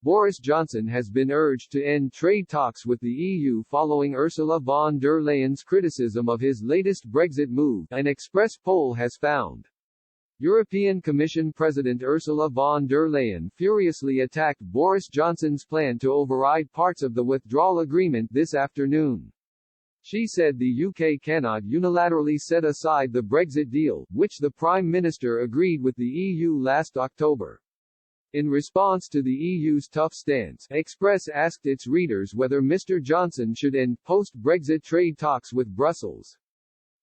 Boris Johnson has been urged to end trade talks with the EU following Ursula von der Leyen's criticism of his latest Brexit move, an Express poll has found. European Commission President Ursula von der Leyen furiously attacked Boris Johnson's plan to override parts of the withdrawal agreement this afternoon. She said the UK cannot unilaterally set aside the Brexit deal, which the Prime Minister agreed with the EU last October. In response to the EU's tough stance, Express asked its readers whether Mr. Johnson should end post-Brexit trade talks with Brussels.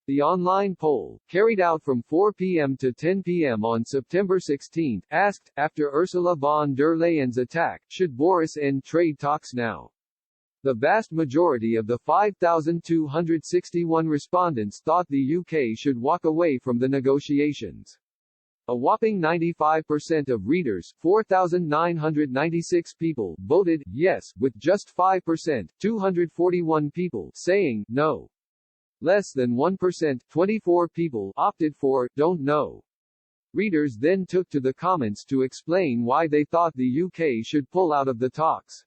The online poll, carried out from 4 p.m. to 10 p.m. on September 16, asked, after Ursula von der Leyen's attack, should Boris end trade talks now? The vast majority of the 5,261 respondents thought the UK should walk away from the negotiations. A whopping 95% of readers, 4,996 people, voted yes, with just 5%, 241 people, saying no. Less than 1%, 24 people, opted for don't know. Readers then took to the comments to explain why they thought the UK should pull out of the talks.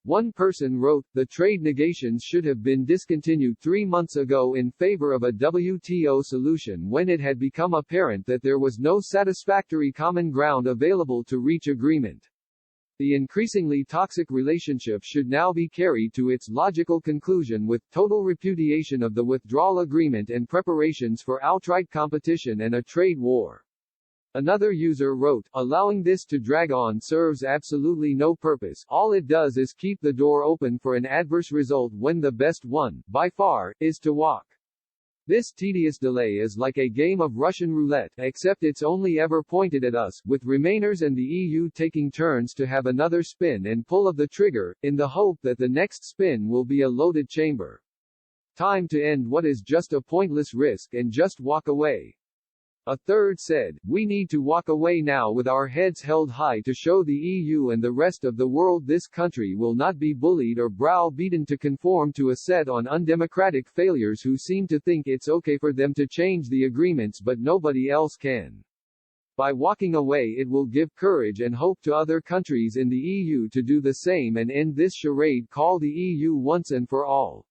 One person wrote, the trade negotiations should have been discontinued 3 months ago in favor of a WTO solution when it had become apparent that there was no satisfactory common ground available to reach agreement. The increasingly toxic relationship should now be carried to its logical conclusion with total repudiation of the withdrawal agreement and preparations for outright competition and a trade war. Another user wrote, allowing this to drag on serves absolutely no purpose. All it does is keep the door open for an adverse result when the best one, by far, is to walk. This tedious delay is like a game of Russian roulette, except it's only ever pointed at us, with Remainers and the EU taking turns to have another spin and pull of the trigger, in the hope that the next spin will be a loaded chamber. Time to end what is just a pointless risk and just walk away. A third said, we need to walk away now with our heads held high to show the EU and the rest of the world this country will not be bullied or browbeaten to conform to a set on undemocratic failures who seem to think it's okay for them to change the agreements but nobody else can. By walking away it will give courage and hope to other countries in the EU to do the same and end this charade called the EU once and for all.